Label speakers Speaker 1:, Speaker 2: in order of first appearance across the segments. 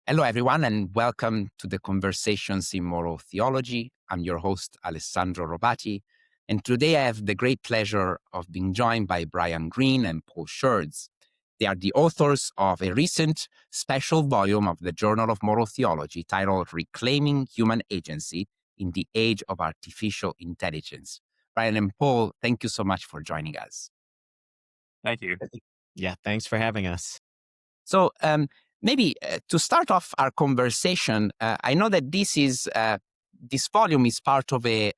Speaker 1: Hello, everyone, and welcome to the Conversations in Moral Theology. I'm your host, Alessandro Rovati, and today I have the great pleasure of being joined by Brian Greene and Paul Scherz. They are the authors of a recent special volume of the Journal of Moral Theology titled Reclaiming Human Agency in the Age of Artificial Intelligence. Brian and Paul, thank you so much for joining us.
Speaker 2: Thank you.
Speaker 3: Yeah, thanks for having us.
Speaker 1: So maybe to start off our conversation, I know that this volume is part of a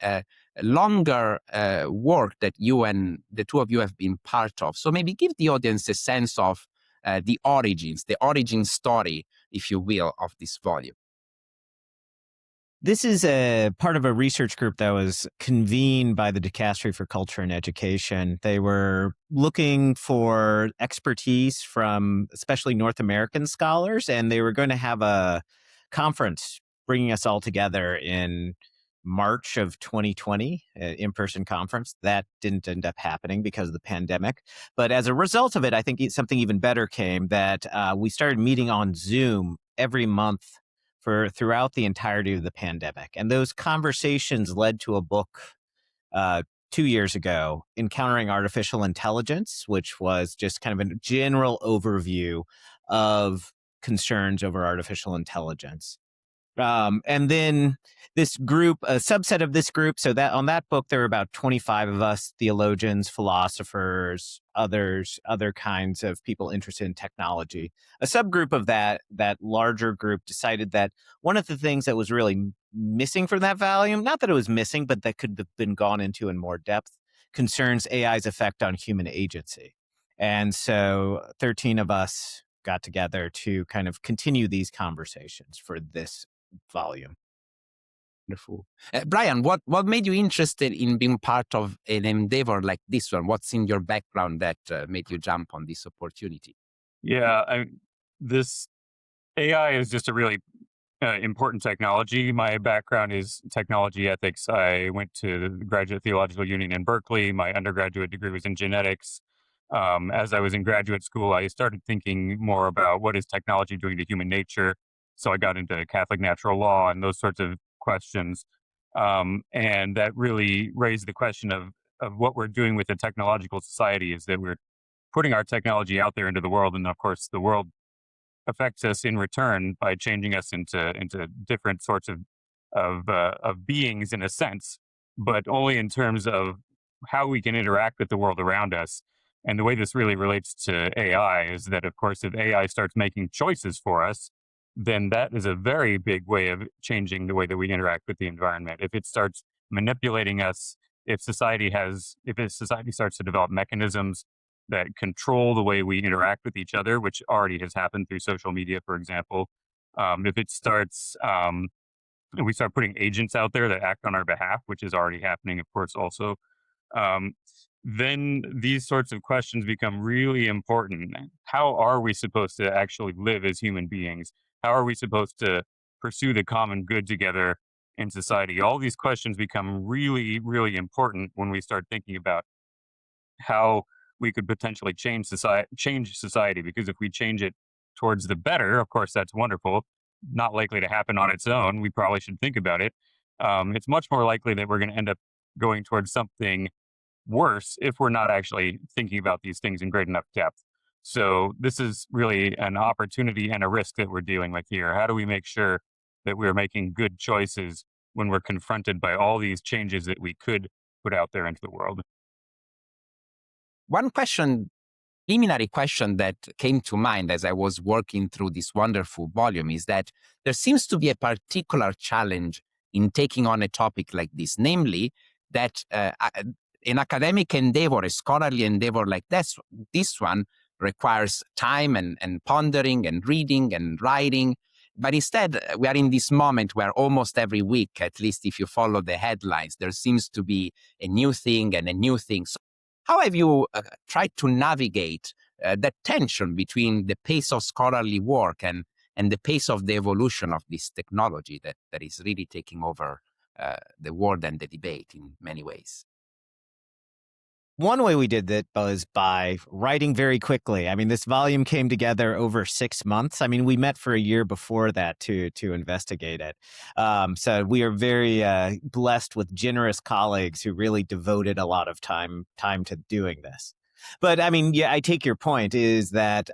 Speaker 1: longer work that you and the two of you have been part of. So maybe give the audience a sense of the origin story, if you will, of this volume.
Speaker 3: This is a part of a research group that was convened by the Dicastery for Culture and Education. They were looking for expertise from especially North American scholars, and they were going to have a conference bringing us all together in March of 2020, an in-person conference. That didn't end up happening because of the pandemic. But as a result of it, I think something even better came, that we started meeting on Zoom every month throughout the entirety of the pandemic. And those conversations led to a book 2 years ago, Encountering Artificial Intelligence, which was just kind of a general overview of concerns over artificial intelligence. And then this group, a subset of this group, so that on that book, there were about 25 of us, theologians, philosophers, other kinds of people interested in technology. A subgroup of that larger group decided that one of the things that was really missing from that volume, not that it was missing, but that could have been gone into in more depth, concerns AI's effect on human agency. And so 13 of us got together to kind of continue these conversations for this volume.
Speaker 1: Wonderful. Brian, what made you interested in being part of an endeavor like this one? What's in your background that made you jump on this opportunity?
Speaker 2: Yeah, this AI is just a really important technology. My background is technology ethics. I went to the Graduate Theological Union in Berkeley. My undergraduate degree was in genetics. As I was in graduate school, I started thinking more about what is technology doing to human nature. So I got into Catholic natural law and those sorts of questions. And that really raised the question of what we're doing with the technological society, is that we're putting our technology out there into the world. And of course, the world affects us in return by changing us into different sorts of beings in a sense, but only in terms of how we can interact with the world around us. And the way this really relates to AI is that, of course, if AI starts making choices for us, then that is a very big way of changing the way that we interact with the environment. If it starts manipulating us, if society starts to develop mechanisms that control the way we interact with each other, which already has happened through social media, for example, if it starts, we start putting agents out there that act on our behalf, which is already happening, of course, also, then these sorts of questions become really important. How are we supposed to actually live as human beings? How are we supposed to pursue the common good together in society? All these questions become really, really important when we start thinking about how we could potentially change society. Because if we change it towards the better, of course, that's wonderful. Not likely to happen on its own. We probably should think about it. It's much more likely that we're going to end up going towards something worse if we're not actually thinking about these things in great enough depth. So this is really an opportunity and a risk that we're dealing with here. How do we make sure that we're making good choices when we're confronted by all these changes that we could put out there into the world?
Speaker 1: One preliminary question that came to mind as I was working through this wonderful volume is that there seems to be a particular challenge in taking on a topic like this, namely that an academic endeavor, a scholarly endeavor like this one requires time and pondering and reading and writing. But instead, we are in this moment where almost every week, at least if you follow the headlines, there seems to be a new thing and a new thing. So how have you tried to navigate that tension between the pace of scholarly work and the pace of the evolution of this technology that is really taking over the world and the debate in many ways?
Speaker 3: One way we did that was by writing very quickly. I mean, this volume came together over 6 months. I mean, we met for a year before that to investigate it. So we are very blessed with generous colleagues who really devoted a lot of time to doing this. But I mean, yeah, I take your point is that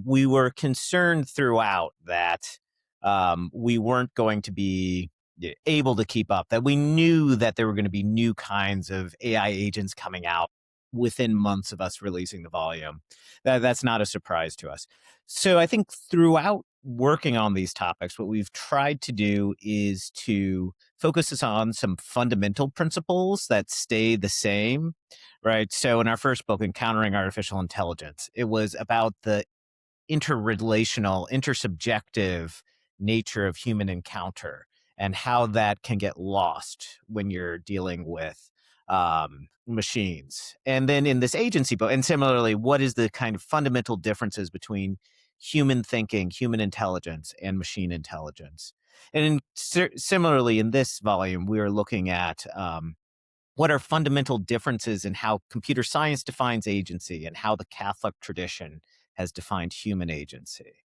Speaker 3: we were concerned throughout that we weren't going to be able to keep up, that we knew that there were going to be new kinds of AI agents coming out within months of us releasing the volume. That's not a surprise to us. So I think throughout working on these topics, what we've tried to do is to focus us on some fundamental principles that stay the same, right? So in our first book, Encountering Artificial Intelligence, it was about the interrelational, intersubjective nature of human encounter and how that can get lost when you're dealing with machines. And then in this agency book, and similarly, what is the kind of fundamental differences between human thinking, human intelligence, and machine intelligence? And similarly, in this volume, we are looking at what are fundamental differences in how computer science defines agency and how the Catholic tradition has defined human agency,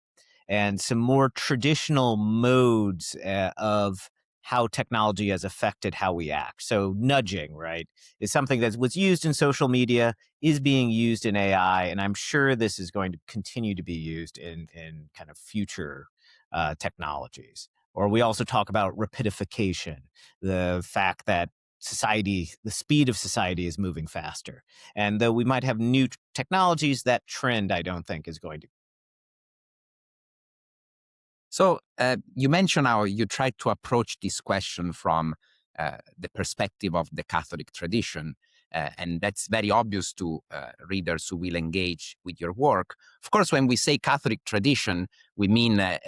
Speaker 3: and some more traditional modes of how technology has affected how we act. So nudging, right, is something that was used in social media, is being used in AI, and I'm sure this is going to continue to be used in kind of future technologies. Or we also talk about rapidification, the fact that society, the speed of society is moving faster. And though we might have new technologies, that trend, I don't think, is going to.
Speaker 1: So you mentioned how you tried to approach this question from the perspective of the Catholic tradition, and that's very obvious to readers who will engage with your work. Of course, when we say Catholic tradition, we mean a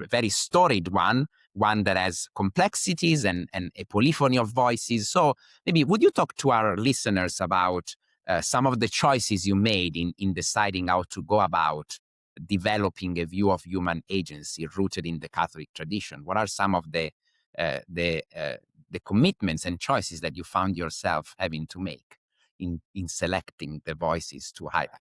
Speaker 1: very storied one that has complexities and a polyphony of voices. So maybe would you talk to our listeners about some of the choices you made in deciding how to go about developing a view of human agency rooted in the Catholic tradition? What are some of the commitments and choices that you found yourself having to make in selecting the voices to highlight?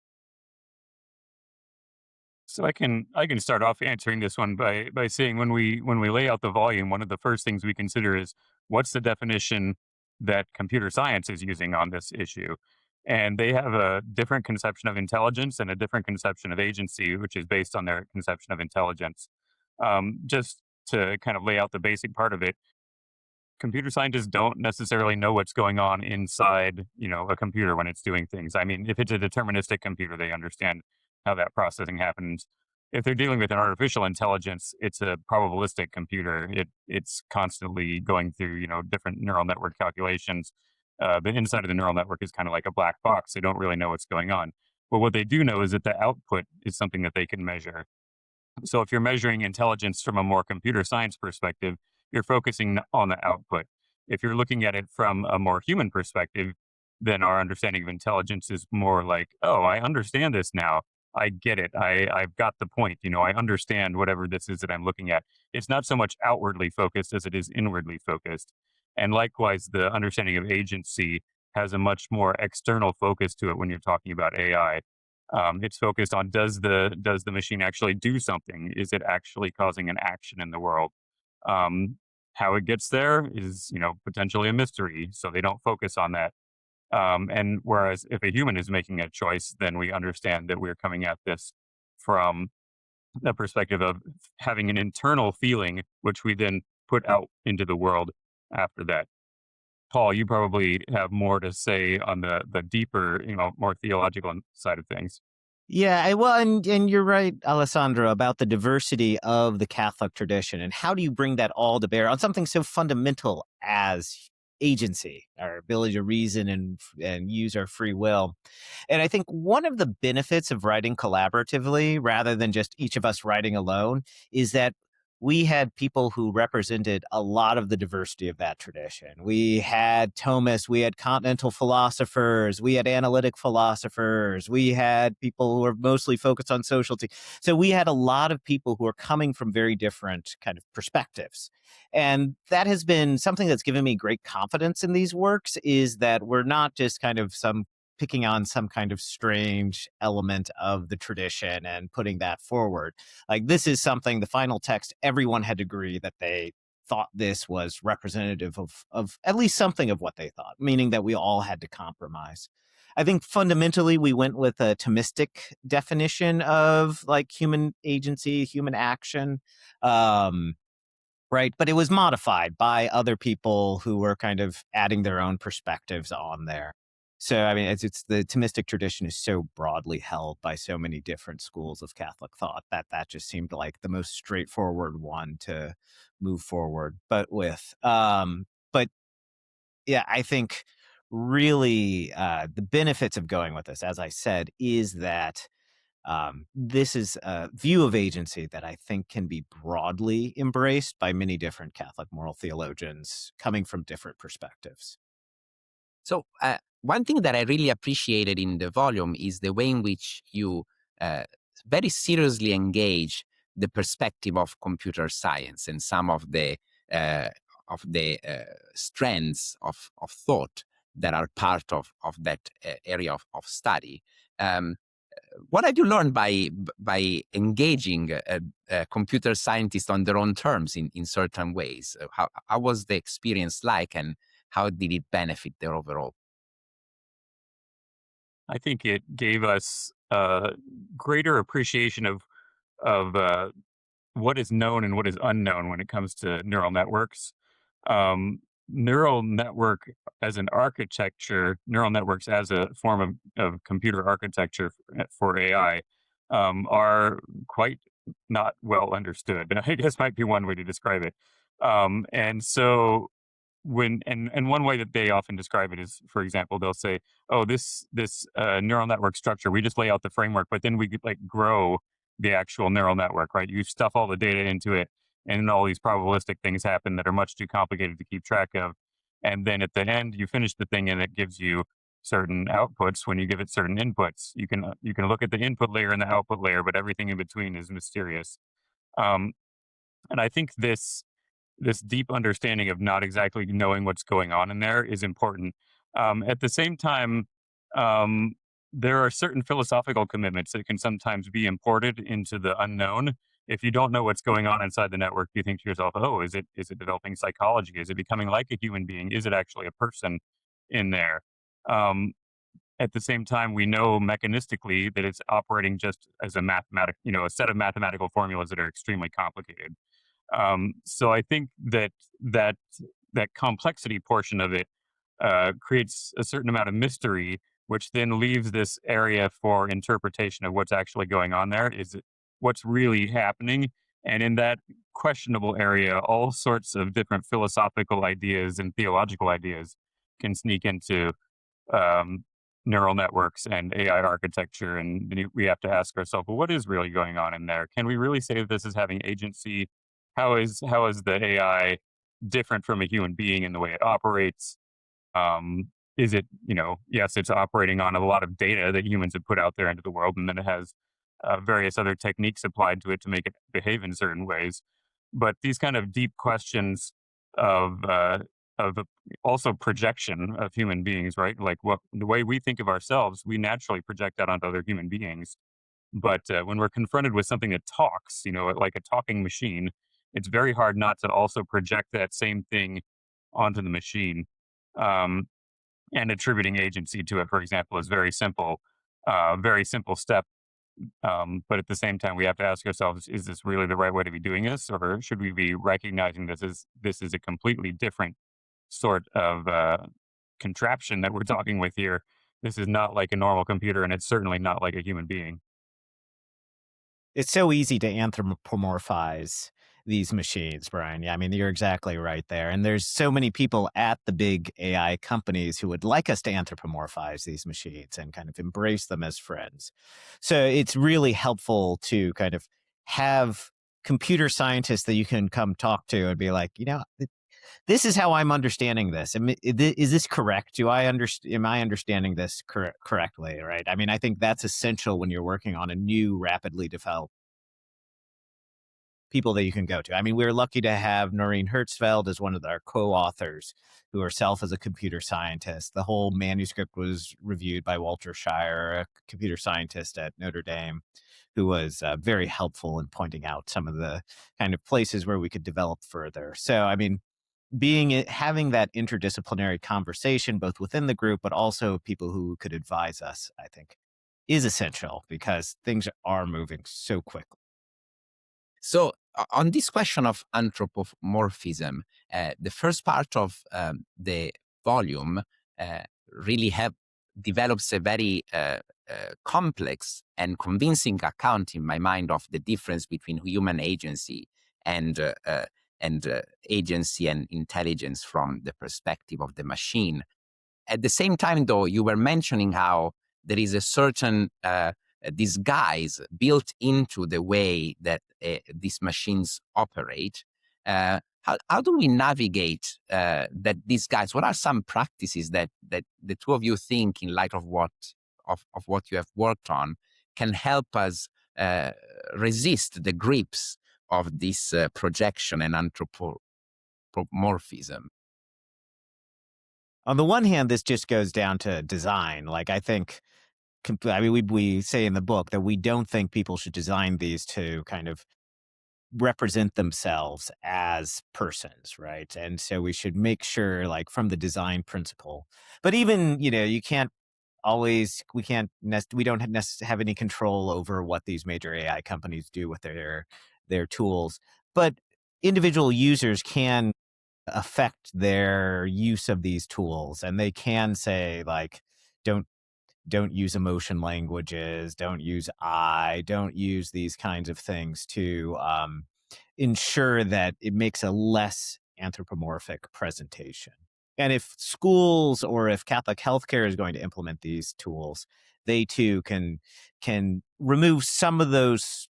Speaker 2: So I can start off answering this one by saying when we lay out the volume, one of the first things we consider is what's the definition that computer science is using on this issue. And they have a different conception of intelligence and a different conception of agency, which is based on their conception of intelligence. Just to kind of lay out the basic part of it, computer scientists don't necessarily know what's going on inside, a computer when it's doing things. I mean, if it's a deterministic computer, they understand how that processing happens. If they're dealing with an artificial intelligence, it's a probabilistic computer. It's constantly going through, different neural network calculations. The inside of the neural network is kind of like a black box. They don't really know what's going on. But what they do know is that the output is something that they can measure. So if you're measuring intelligence from a more computer science perspective, you're focusing on the output. If you're looking at it from a more human perspective, then our understanding of intelligence is more like, oh, I understand this now. I get it. I've got the point. I understand whatever this is that I'm looking at. It's not so much outwardly focused as it is inwardly focused. And likewise, the understanding of agency has a much more external focus to it when you're talking about AI. It's focused on does the machine actually do something? Is it actually causing an action in the world? How it gets there is, potentially a mystery. So they don't focus on that. And whereas if a human is making a choice, then we understand that we're coming at this from the perspective of having an internal feeling, which we then put out into the world after that. Paul, you probably have more to say on the deeper, more theological side of things.
Speaker 3: Yeah, well, and you're right, Alessandro, about the diversity of the Catholic tradition and how do you bring that all to bear on something so fundamental as agency, our ability to reason and use our free will. And I think one of the benefits of writing collaboratively rather than just each of us writing alone is that we had people who represented a lot of the diversity of that tradition. We had Thomists, we had continental philosophers, we had analytic philosophers, we had people who were mostly focused on sociality. So we had a lot of people who are coming from very different kind of perspectives. And that has been something that's given me great confidence in these works, is that we're not just kind of some picking on some kind of strange element of the tradition and putting that forward. Like, this is something, the final text, everyone had to agree that they thought this was representative of at least something of what they thought, meaning that we all had to compromise. I think fundamentally we went with a Thomistic definition of like human agency, human action. Right. But it was modified by other people who were kind of adding their own perspectives on there. So, I mean, it's the Thomistic tradition is so broadly held by so many different schools of Catholic thought that just seemed like the most straightforward one to move forward. But but yeah, I think really the benefits of going with this, as I said, is that this is a view of agency that I think can be broadly embraced by many different Catholic moral theologians coming from different perspectives.
Speaker 1: So one thing that I really appreciated in the volume is the way in which you very seriously engage the perspective of computer science and some of the uh, strands of thought that are part of that area of study. Um, what did you learn by engaging computer scientists on their own terms in certain ways? How was the experience like, and how did it benefit their overall?
Speaker 2: I think it gave us a greater appreciation of what is known and what is unknown when it comes to neural networks. Neural network as an architecture, neural networks as a form of computer architecture for AI are quite not well understood. I guess might be one way to describe it. And so and one way that they often describe it is, for example, they'll say, "Oh, this neural network structure, we just lay out the framework, but then we like grow the actual neural network, right? You stuff all the data into it, and all these probabilistic things happen that are much too complicated to keep track of. And then at the end, you finish the thing, and it gives you certain outputs when you give it certain inputs. You can look at the input layer and the output layer, but everything in between is mysterious. Um, and I think this deep understanding of not exactly knowing what's going on in there is important. At the same time, um, there are certain philosophical commitments that can sometimes be imported into the unknown. If you don't know what's going on inside the network, you think to yourself, "Oh, is it developing psychology? Is it becoming like a human being? Is it actually a person in there?" Um, at the same time, we know mechanistically that it's operating just as a set of mathematical formulas that are extremely complicated. So I think that that complexity portion of it creates a certain amount of mystery, which then leaves this area for interpretation of what's actually going on there. Is it what's really happening? And in that questionable area, all sorts of different philosophical ideas and theological ideas can sneak into um, neural networks and AI architecture. And then we have to ask ourselves, well, what is really going on in there? Can we really say that this is having agency? How is the AI different from a human being in the way it operates? Is it, yes, it's operating on a lot of data that humans have put out there into the world, and then it has various other techniques applied to it to make it behave in certain ways. But these kind of deep questions of uh, of also projection of human beings, right? Like what the way we think of ourselves, we naturally project that onto other human beings. But when we're confronted with something that talks, like a talking machine, it's very hard not to also project that same thing onto the machine. Um, and attributing agency to it, for example, is very simple step. But at the same time, we have to ask ourselves: is this really the right way to be doing this, or should we be recognizing this is a completely different sort of contraption that we're talking with here? This is not like a normal computer, and it's certainly not like a human being.
Speaker 3: It's so easy to anthropomorphize these machines, Brian. Yeah, I mean, you're exactly right there. And there's so many people at the big AI companies who would like us to anthropomorphize these machines and kind of embrace them as friends. So it's really helpful to kind of have computer scientists that you can come talk to and be like, this is how I'm understanding this. Is this correct? Am I understanding this correctly? Right. I mean, I think that's essential when you're working on a new, rapidly developed people that you can go to. I mean, we're lucky to have Noreen Hertzfeld as one of our co-authors, who herself is a computer scientist. The whole manuscript was reviewed by Walter Shire, a computer scientist at Notre Dame, who was very helpful in pointing out some of the kind of places where we could develop further. So, I mean, having that interdisciplinary conversation, both within the group, but also people who could advise us, I think, is essential because things are moving so quickly.
Speaker 1: So, on this question of anthropomorphism, the first part of the volume really develops a very complex and convincing account in my mind of the difference between human agency and agency and intelligence from the perspective of the machine. At the same time, though, you were mentioning how there is a certain disguise built into the way that these machines operate. How do we navigate that disguise? What are some practices that the two of you think, in light of what you have worked on, can help us resist the grips of this projection and anthropomorphism?
Speaker 3: On the one hand, this just goes down to design. Like, I think, I mean, we say in the book that we don't think people should design these to kind of represent themselves as persons, right? And so we should make sure, like, from the design principle. But even, you can't always, we don't have any control over what these major AI companies do with their tools. But individual users can affect their use of these tools, and they can say, like, don't use emotion languages, don't use don't use these kinds of things to ensure that it makes a less anthropomorphic presentation. And if schools or if Catholic healthcare is going to implement these tools, they too can remove some of those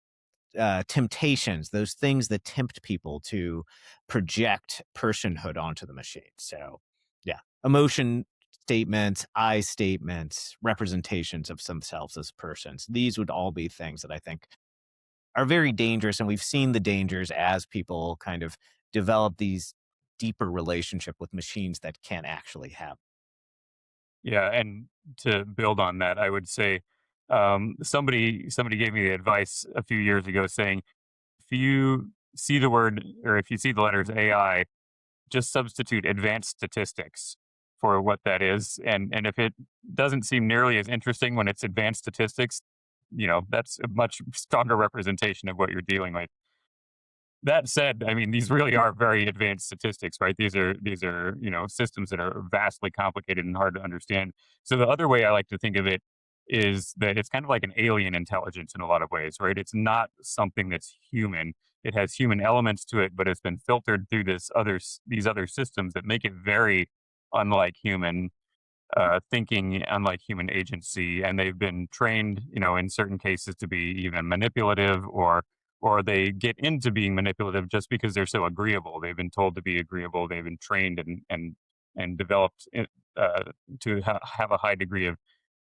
Speaker 3: temptations, those things that tempt people to project personhood onto the machine. So, yeah, emotion statements, I statements, representations of themselves as persons. These would all be things that I think are very dangerous. And we've seen the dangers as people kind of develop these deeper relationship with machines that can't actually have.
Speaker 2: Yeah, and to build on that, I would say somebody gave me the advice a few years ago saying, if you see the word or if you see the letters AI, just substitute advanced statistics for what that is. And if it doesn't seem nearly as interesting when it's advanced statistics, that's a much stronger representation of what you're dealing with. That said, I mean, these really are very advanced statistics, right? These are systems that are vastly complicated and hard to understand. So the other way I like to think of it is that it's kind of like an alien intelligence in a lot of ways, right? It's not something that's human. It has human elements to it, but it's been filtered through these other systems that make it very unlike human thinking, unlike human agency, and they've been trained, in certain cases to be even manipulative, or they get into being manipulative just because they're so agreeable. They've been told to be agreeable. They've been trained and developed to have a high degree of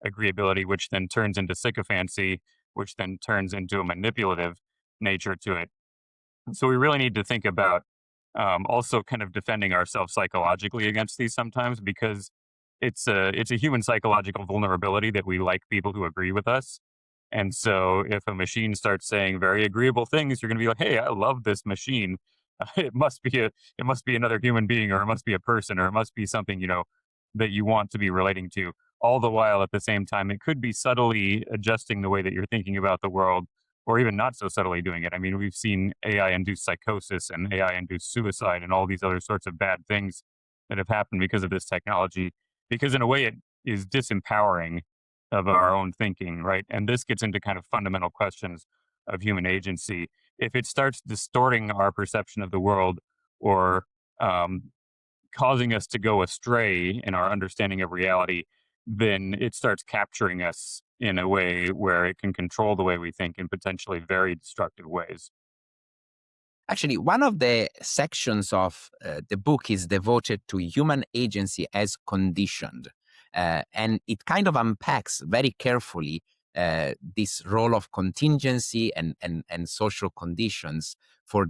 Speaker 2: agreeability, which then turns into sycophancy, which then turns into a manipulative nature to it. So we really need to think about also kind of defending ourselves psychologically against these sometimes, because it's a human psychological vulnerability that we like people who agree with us. And so if a machine starts saying very agreeable things, you're going to be like, "Hey, I love this machine. It must be another human being, or it must be a person, or it must be something, that you want to be relating to." All the while at the same time, it could be subtly adjusting the way that you're thinking about the world, or even not so subtly doing it. I mean, we've seen AI-induced psychosis and AI-induced suicide and all these other sorts of bad things that have happened because of this technology, because in a way it is disempowering of our own thinking, right? And this gets into kind of fundamental questions of human agency. If it starts distorting our perception of the world, or causing us to go astray in our understanding of reality, then it starts capturing us in a way where it can control the way we think in potentially very destructive ways.
Speaker 1: Actually, one of the sections of the book is devoted to human agency as conditioned. And it kind of unpacks very carefully this role of contingency and social conditions for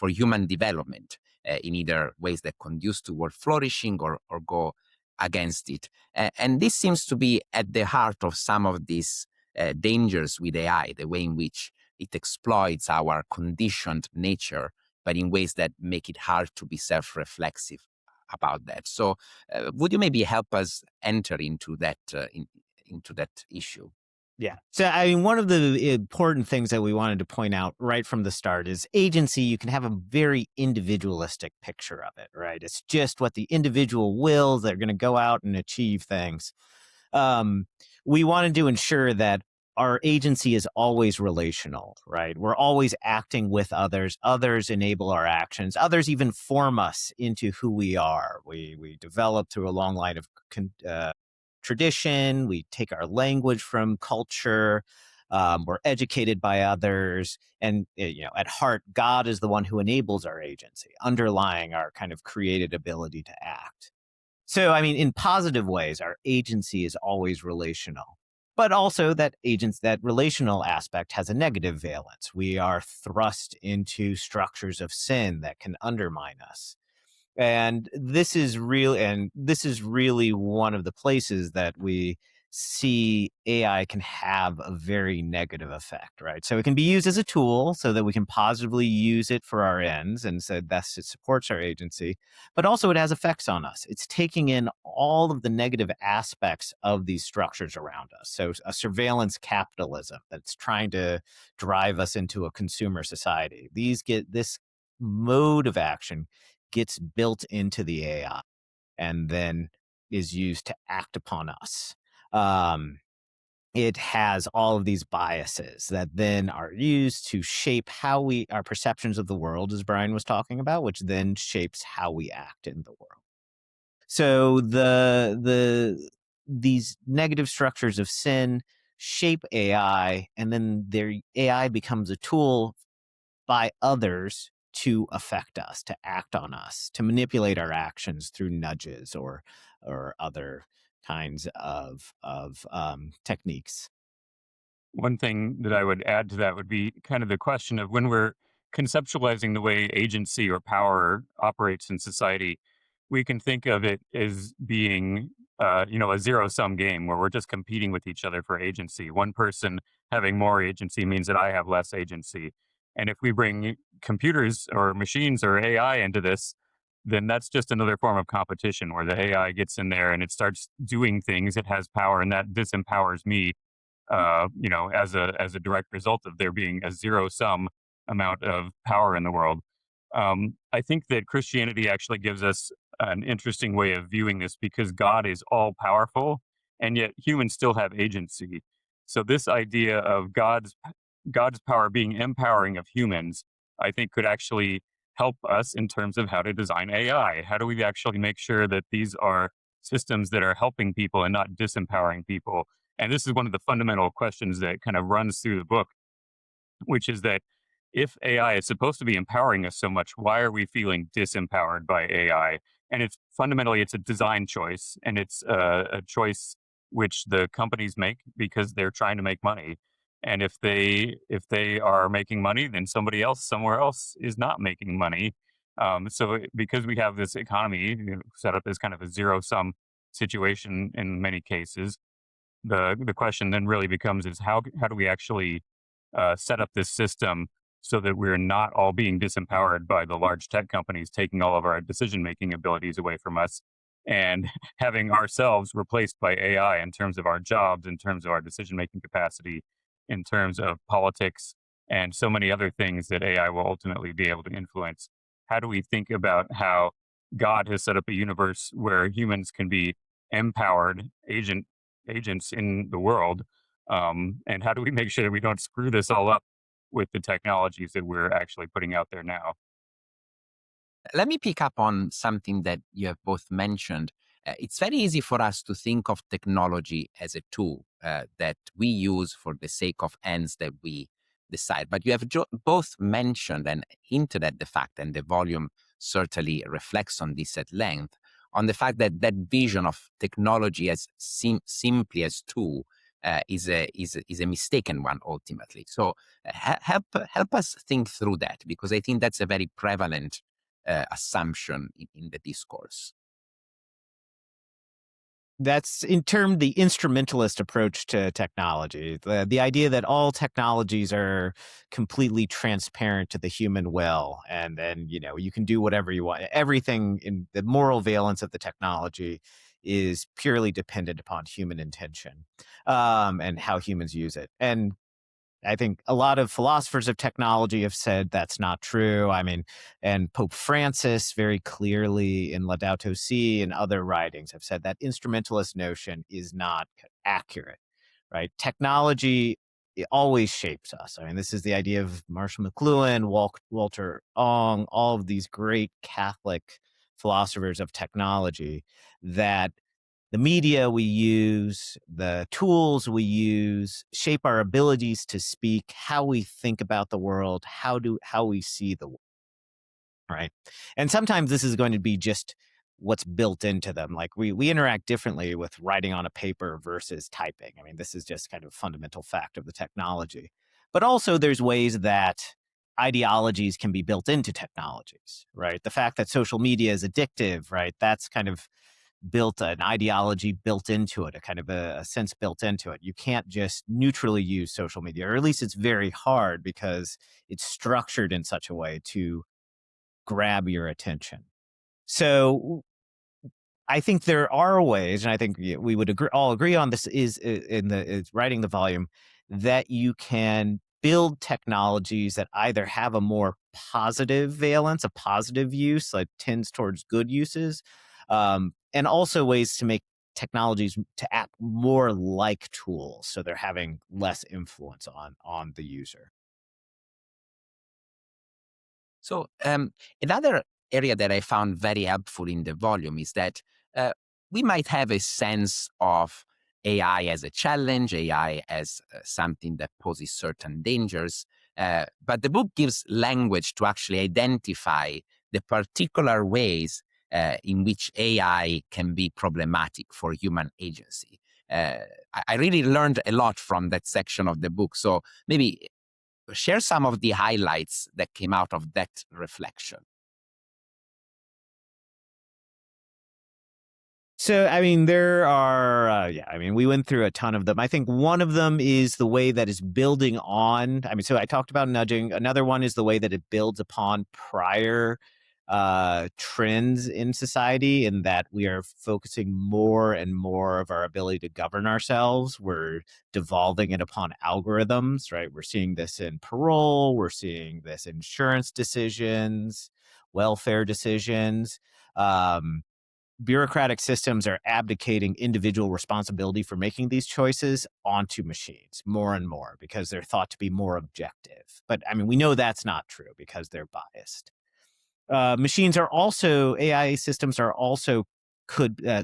Speaker 1: human development in either ways that conduce toward flourishing or go against it. And this seems to be at the heart of some of these dangers with AI, the way in which it exploits our conditioned nature, but in ways that make it hard to be self-reflexive about that. So would you maybe help us enter into that into that issue?
Speaker 3: Yeah. So, I mean, one of the important things that we wanted to point out right from the start is agency. You can have a very individualistic picture of it, right? It's just what the individual wills. They're going to go out and achieve things. We wanted to ensure that our agency is always relational, right? We're always acting with others. Others enable our actions. Others even form us into who we are. We develop through a long line of tradition. We take our language from culture. We're educated by others. And, at heart, God is the one who enables our agency, underlying our kind of created ability to act. So, I mean, in positive ways, our agency is always relational. But also that relational aspect has a negative valence. We are thrust into structures of sin that can undermine us. And this is really one of the places that we see AI can have a very negative effect, right? So it can be used as a tool so that we can positively use it for our ends, and so thus it supports our agency, but also it has effects on us. It's taking in all of the negative aspects of these structures around us. So a surveillance capitalism that's trying to drive us into a consumer society. This mode of action gets built into the AI and then is used to act upon us. It has all of these biases that then are used to shape our perceptions of the world, as Brian was talking about, which then shapes how we act in the world. So these negative structures of sin shape AI, and then their AI becomes a tool by others to affect us, to act on us, to manipulate our actions through nudges or other kinds of techniques.
Speaker 2: One thing that I would add to that would be kind of the question of when we're conceptualizing the way agency or power operates in society, we can think of it as being, a zero-sum game where we're just competing with each other for agency. One person having more agency means that I have less agency. And if we bring computers or machines or AI into this, then that's just another form of competition where the AI gets in there and it starts doing things. It has power, and that disempowers me as a direct result of there being a zero-sum amount of power in the world. I think that Christianity actually gives us an interesting way of viewing this because God is all powerful, and yet humans still have agency. So this idea of God's power being empowering of humans, I think, could actually help us in terms of how to design AI. How do we actually make sure that these are systems that are helping people and not disempowering people? And this is one of the fundamental questions that kind of runs through the book, which is that if AI is supposed to be empowering us so much, why are we feeling disempowered by AI? And it's fundamentally, it's a design choice, and it's a choice which the companies make because they're trying to make money. And if they are making money, then somebody else somewhere else is not making money. Because we have this economy set up as kind of a zero-sum situation in many cases, the question then really becomes is how do we actually set up this system so that we're not all being disempowered by the large tech companies taking all of our decision-making abilities away from us and having ourselves replaced by AI in terms of our jobs, in terms of our decision-making capacity, in terms of politics, and so many other things that AI will ultimately be able to influence. How do we think about how God has set up a universe where humans can be empowered agents in the world? And how do we make sure that we don't screw this all up with the technologies that we're actually putting out there now?
Speaker 1: Let me pick up on something that you have both mentioned. It's very easy for us to think of technology as a tool that we use for the sake of ends that we decide. But you have both mentioned and hinted at the fact, and the volume certainly reflects on this at length, on the fact that that vision of technology as simply as tool is a mistaken one ultimately. So help us think through that, because I think that's a very prevalent assumption in the discourse.
Speaker 3: That's in term the instrumentalist approach to technology. The idea that all technologies are completely transparent to the human will, and then you can do whatever you want. Everything in the moral valence of the technology is purely dependent upon human intention, and how humans use it. And I think a lot of philosophers of technology have said that's not true. I mean, and Pope Francis very clearly in Laudato Si and other writings have said that instrumentalist notion is not accurate, right? Technology, it always shapes us. I mean, this is the idea of Marshall McLuhan, Walter Ong, all of these great Catholic philosophers of technology, that the media we use, the tools we use shape our abilities to speak, how we think about the world, how we see the world, right? And sometimes this is going to be just what's built into them. Like we interact differently with writing on a paper versus typing. I mean, this is just kind of a fundamental fact of the technology. But also there's ways that ideologies can be built into technologies, right? The fact that social media is addictive, right? That's kind of built an ideology built into it, a kind of a sense built into it. You can't just neutrally use social media, or at least it's very hard because it's structured in such a way to grab your attention. So I think there are ways, and I think we would all agree on this, is writing the volume, that you can build technologies that either have a more positive valence, a positive use, like tends towards good uses, and also ways to make technologies to act more like tools, so they're having less influence on the user.
Speaker 1: So another area that I found very helpful in the volume is that we might have a sense of AI as a challenge, AI as something that poses certain dangers, but the book gives language to actually identify the particular ways in which AI can be problematic for human agency. I really learned a lot from that section of the book. So maybe share some of the highlights that came out of that reflection.
Speaker 3: So, I mean, there are, we went through a ton of them. I think one of them is the way that is building on. I mean, so I talked about nudging. Another one is the way that it builds upon prior trends in society, in that we are focusing more and more of our ability to govern ourselves. We're devolving it upon algorithms, right? We're seeing this in parole. We're seeing this in insurance decisions, welfare decisions. Bureaucratic systems are abdicating individual responsibility for making these choices onto machines more and more because they're thought to be more objective. But I mean, we know that's not true because they're biased. AI systems are also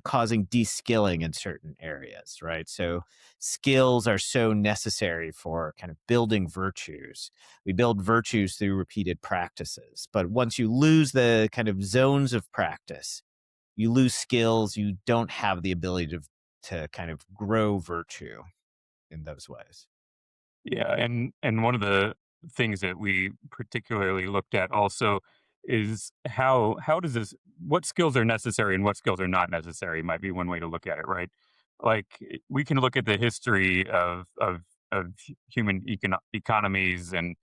Speaker 3: causing de-skilling in certain areas, right? So skills are so necessary for kind of building virtues. We build virtues through repeated practices. But once you lose the kind of zones of practice, you lose skills, you don't have the ability to kind of grow virtue in those ways.
Speaker 2: Yeah, and one of the things that we particularly looked at also is how does this what skills are necessary and what skills are not necessary might be one way to look at it, right? Like we can look at the history of human economies and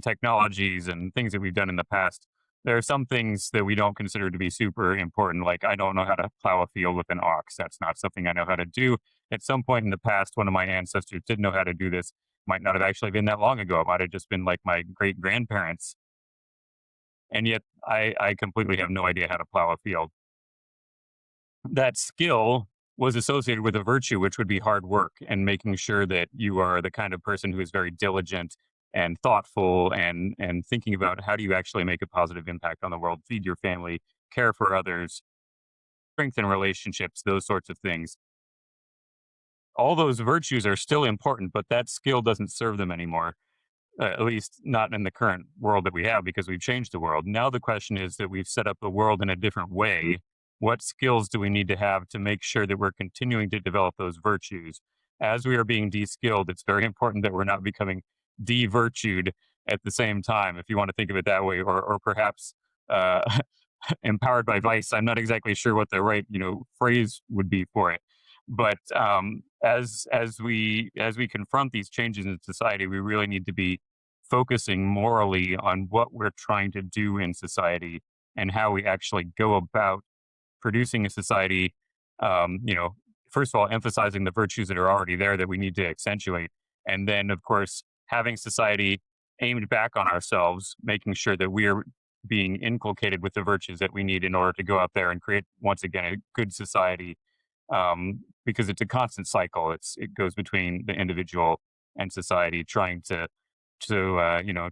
Speaker 2: technologies and things that we've done in the past. There are some things that we don't consider to be super important, like I don't know how to plow a field with an ox. That's not something I know how to do. At some point in the past, one of my ancestors did know how to do this. Might not have actually been that long ago. It might have just been like my great grandparents. And yet I completely have no idea how to plow a field. That skill was associated with a virtue, which would be hard work and making sure that you are the kind of person who is very diligent and thoughtful and thinking about how do you actually make a positive impact on the world, feed your family, care for others, strengthen relationships, those sorts of things. All those virtues are still important, but that skill doesn't serve them anymore. At least not in the current world that we have, because we've changed the world. Now the question is that we've set up the world in a different way. What skills do we need to have to make sure that we're continuing to develop those virtues? as we are being de-skilled, it's very important that we're not becoming de-virtued at the same time, if you want to think of it that way, or perhaps uh, empowered by vice. I'm not exactly sure what the right phrase would be for it. But as we confront these changes in society, we really need to be focusing morally on what we're trying to do in society and how we actually go about producing a society. First of all, emphasizing the virtues that are already there that we need to accentuate, and then, of course, having society aimed back on ourselves, making sure that we are being inculcated with the virtues that we need in order to go out there and create, once again, a good society. Because it's a constant cycle. It goes between the individual and society, trying to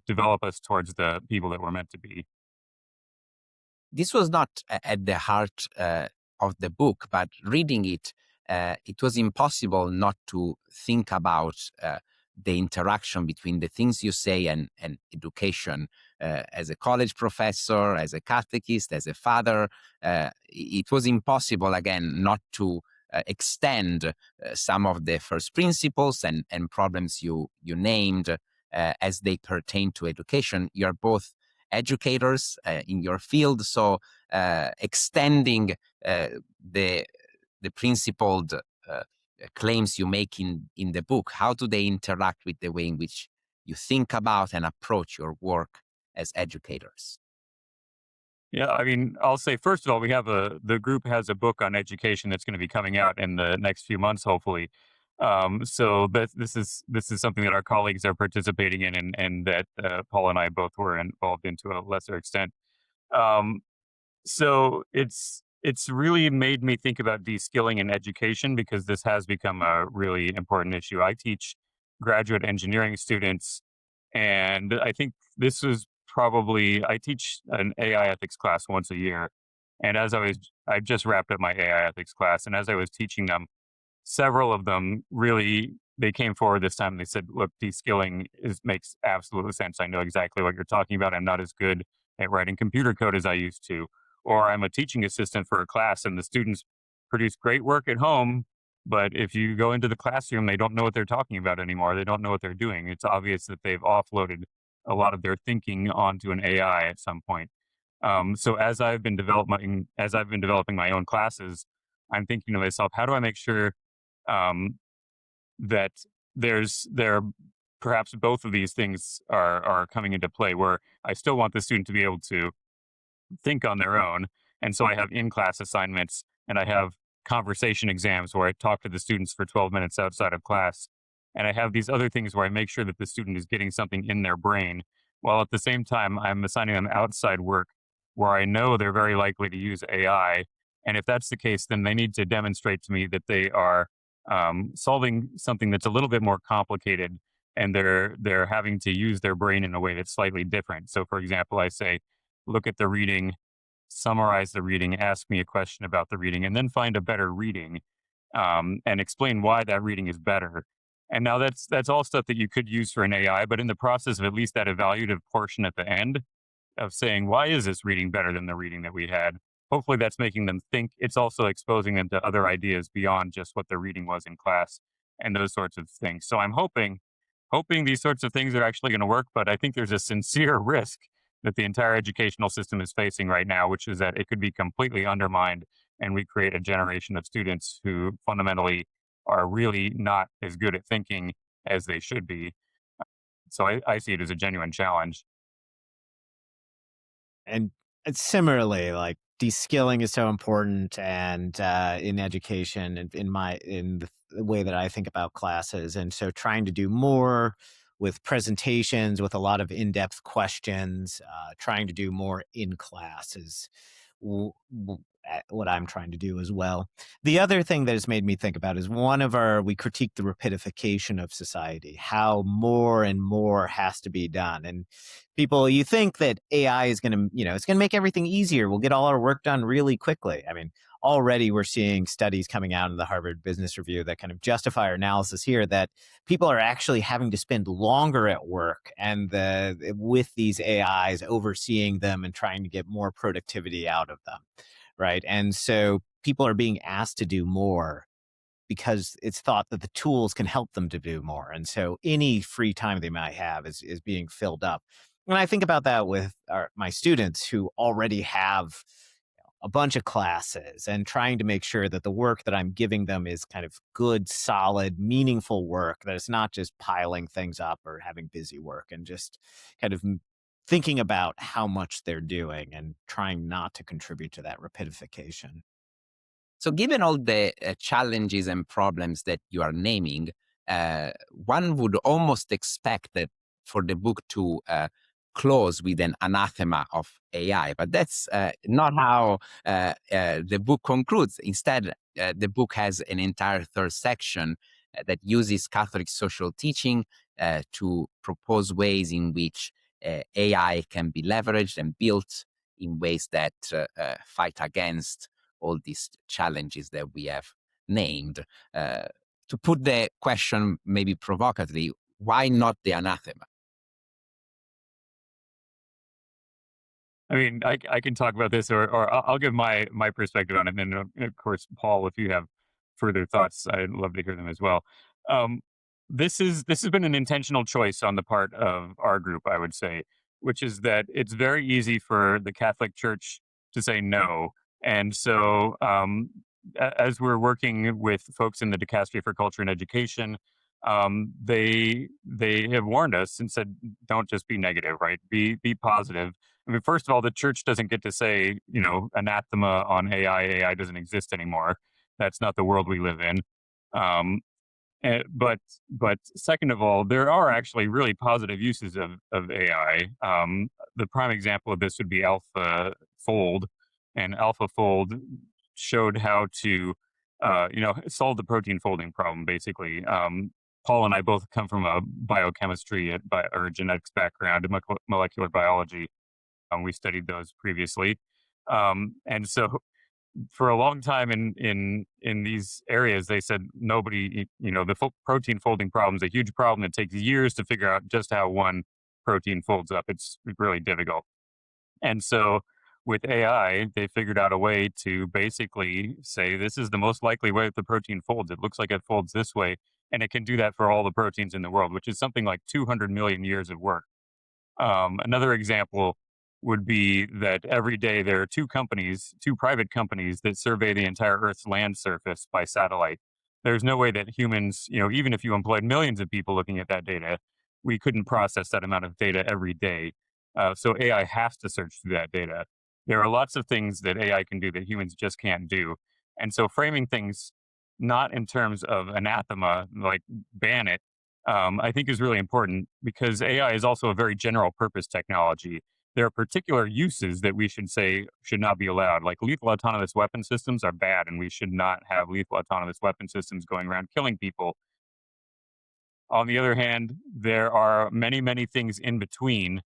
Speaker 2: develop us towards the people that we're meant to be.
Speaker 1: This was not at the heart of the book, but reading it, it was impossible not to think about the interaction between the things you say and education. As a college professor, as a catechist, as a father, it was impossible, again, not to extend some of the first principles and problems you named as they pertain to education. You're both educators in your field, so extending the principled claims you make in the book, how do they interact with the way in which you think about and approach your work as educators?
Speaker 2: Yeah, I mean, I'll say first of all, the group has a book on education that's going to be coming out in the next few months, hopefully. So this is something that our colleagues are participating in, and that Paul and I both were involved in to a lesser extent. Um, so it's really made me think about de-skilling in education, because this has become a really important issue. I teach graduate engineering students, and I think this was I teach an AI ethics class once a year. And I just wrapped up my AI ethics class, and as I was teaching them, several of them they came forward this time and they said, look, de-skilling makes absolute sense. I know exactly what you're talking about. I'm not as good at writing computer code as I used to. Or I'm a teaching assistant for a class and the students produce great work at home, but if you go into the classroom, they don't know what they're talking about anymore. They don't know what they're doing. It's obvious that they've offloaded a lot of their thinking onto an AI at some point. So as I've been developing my own classes, I'm thinking to myself, how do I make sure that there perhaps both of these things are coming into play, where I still want the student to be able to think on their own. And so I have in-class assignments, and I have conversation exams where I talk to the students for 12 minutes outside of class. And I have these other things where I make sure that the student is getting something in their brain, while at the same time I'm assigning them outside work where I know they're very likely to use AI. And if that's the case, then they need to demonstrate to me that they are solving something that's a little bit more complicated, and they're having to use their brain in a way that's slightly different. So, for example, I say, look at the reading, summarize the reading, ask me a question about the reading, and then find a better reading, and explain why that reading is better. And now that's all stuff that you could use for an AI, but in the process of at least that evaluative portion at the end of saying, why is this reading better than the reading that we had? Hopefully that's making them think. It's also exposing them to other ideas beyond just what the reading was in class and those sorts of things. So I'm hoping these sorts of things are actually going to work, but I think there's a sincere risk that the entire educational system is facing right now, which is that it could be completely undermined and we create a generation of students who fundamentally are really not as good at thinking as they should be. So I see it as a genuine challenge.
Speaker 3: And similarly, like, de-skilling is so important, and in education, and in the way that I think about classes. And so trying to do more with presentations, with a lot of in-depth questions, trying to do more in class is what I'm trying to do as well. The other thing that has made me think about is we critique the rapidification of society, how more and more has to be done. And you think that AI is going to, it's going to make everything easier. We'll get all our work done really quickly. I mean, already we're seeing studies coming out in the Harvard Business Review that kind of justify our analysis here, that people are actually having to spend longer at work, and with these AIs overseeing them and trying to get more productivity out of them. Right. And so people are being asked to do more. because it's thought that the tools can help them to do more. And so any free time they might have is being filled up. And I think about that with my students who already have a bunch of classes, and trying to make sure that the work that I'm giving them is kind of good, solid, meaningful work, that it's not just piling things up or having busy work, and just kind of thinking about how much they're doing and trying not to contribute to that repetification.
Speaker 1: So, given all the challenges and problems that you are naming, one would almost expect that for the book to close with an anathema of AI, but that's not how the book concludes. Instead, the book has an entire third section that uses Catholic social teaching to propose ways in which AI can be leveraged and built in ways that fight against all these challenges that we have named. To put the question maybe provocatively, why not the anathema?
Speaker 2: I mean, I can talk about this, or I'll give my perspective on it, and then of course, Paul, if you have further thoughts, I'd love to hear them as well. Um, this has been an intentional choice on the part of our group, I would say, which is that it's very easy for the Catholic Church to say no, and so as we're working with folks in the Dicastery for Culture and Education, they have warned us and said, don't just be negative, right? Be positive. I mean, first of all, the church doesn't get to say, anathema on AI. AI doesn't exist anymore. That's not the world we live in. Um, but second of all, there are actually really positive uses of AI. The prime example of this would be AlphaFold, and AlphaFold showed how to, solve the protein folding problem. Basically, Paul and I both come from a biochemistry or genetics background, molecular biology. We studied those previously, and so for a long time in these areas, they said nobody, the protein folding problem is a huge problem. It takes years to figure out just how one protein folds up. It's really difficult. And so with AI, they figured out a way to basically say this is the most likely way that the protein folds. It looks like it folds this way, and it can do that for all the proteins in the world, which is something like 200 million years of work. Another example would be that every day there are two private companies that survey the entire Earth's land surface by satellite. There's no way that humans, even if you employed millions of people looking at that data, we couldn't process that amount of data every day. So AI has to search through that data. There are lots of things that AI can do that humans just can't do. And so framing things not in terms of anathema, like ban it, I think is really important because AI is also a very general purpose technology. There are particular uses that we should say should not be allowed. Like lethal autonomous weapon systems are bad, and we should not have lethal autonomous weapon systems going around killing people. On the other hand, there are many, many things in between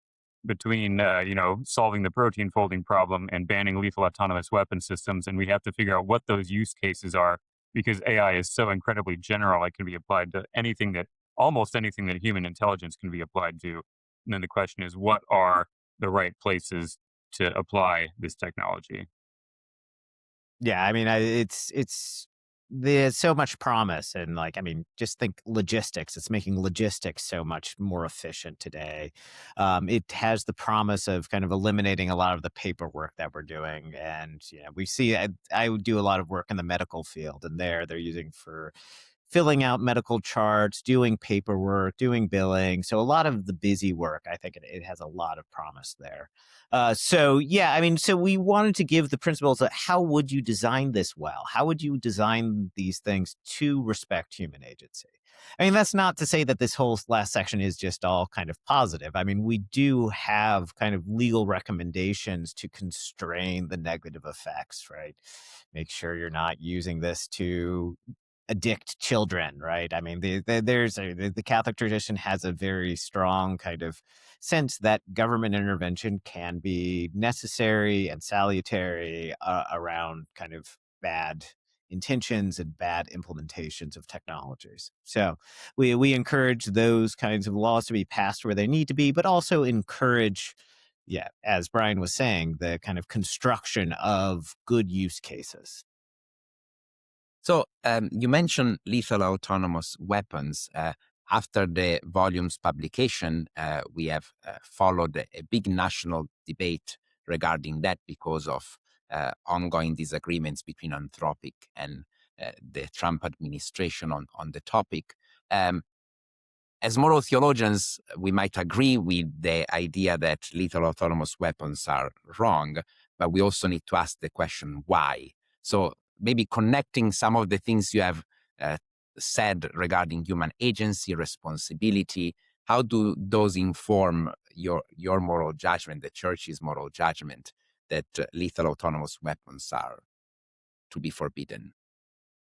Speaker 2: solving the protein folding problem and banning lethal autonomous weapon systems, and we have to figure out what those use cases are because AI is so incredibly general. It can be applied to almost anything that human intelligence can be applied to. And then the question is, what are the right places to apply this technology?
Speaker 3: Yeah, I mean, there's so much promise, and just think logistics. It's making logistics so much more efficient today. It has the promise of kind of eliminating a lot of the paperwork that we're doing, and we see. I would do a lot of work in the medical field, and they're using for filling out medical charts, doing paperwork, doing billing. So a lot of the busy work, I think it has a lot of promise there. So we wanted to give the principles of how would you design this well? How would you design these things to respect human agency? I mean, that's not to say that this whole last section is just all kind of positive. I mean, we do have kind of legal recommendations to constrain the negative effects, right? Make sure you're not using this to addict children, right? I mean, the Catholic tradition has a very strong kind of sense that government intervention can be necessary and salutary around kind of bad intentions and bad implementations of technologies. So we encourage those kinds of laws to be passed where they need to be, but also encourage, as Brian was saying, the kind of construction of good use cases.
Speaker 1: So you mentioned lethal autonomous weapons. After the volume's publication, we have followed a big national debate regarding that because of ongoing disagreements between Anthropic and the Trump administration on the topic. Um, as moral theologians, we might agree with the idea that lethal autonomous weapons are wrong, but we also need to ask the question why. So maybe connecting some of the things you have uh, said regarding human agency, responsibility, how do those inform your moral judgment, the church's moral judgment that lethal autonomous weapons are to be forbidden?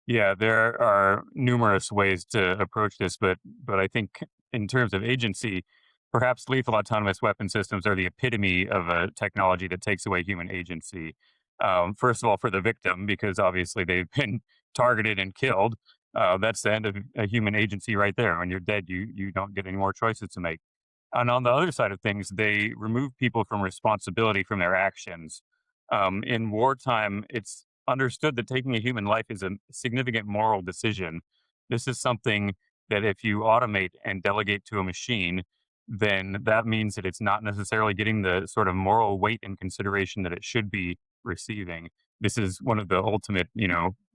Speaker 2: Yeah, there are numerous ways to approach this, but I think in terms of agency, perhaps lethal autonomous weapon systems are the epitome of a technology that takes away human agency. First of all, for the victim, because obviously they've been targeted and killed. That's the end of a human agency right there. When you're dead, you don't get any more choices to make. And on the other side of things, they remove people from responsibility from their actions. In wartime, it's understood that taking a human life is a significant moral decision. This is something that if you automate and delegate to a machine, then that means that it's not necessarily getting the sort of moral weight and consideration that it should be receiving. This is one of the ultimate,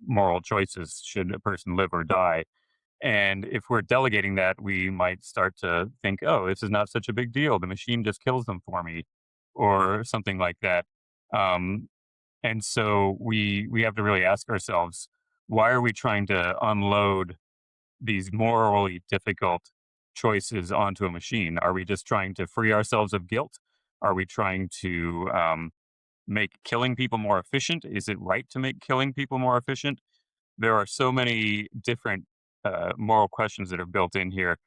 Speaker 2: moral choices. Should a person live or die? And if we're delegating that, we might start to think, oh, this is not such a big deal. The machine just kills them for me, or something like that. Um, and so we have to really ask ourselves, why are we trying to unload these morally difficult choices onto a machine? Are we just trying to free ourselves of guilt? Are we trying to make killing people more efficient? Is it right to make killing people more efficient? There are so many different moral questions that are built in here,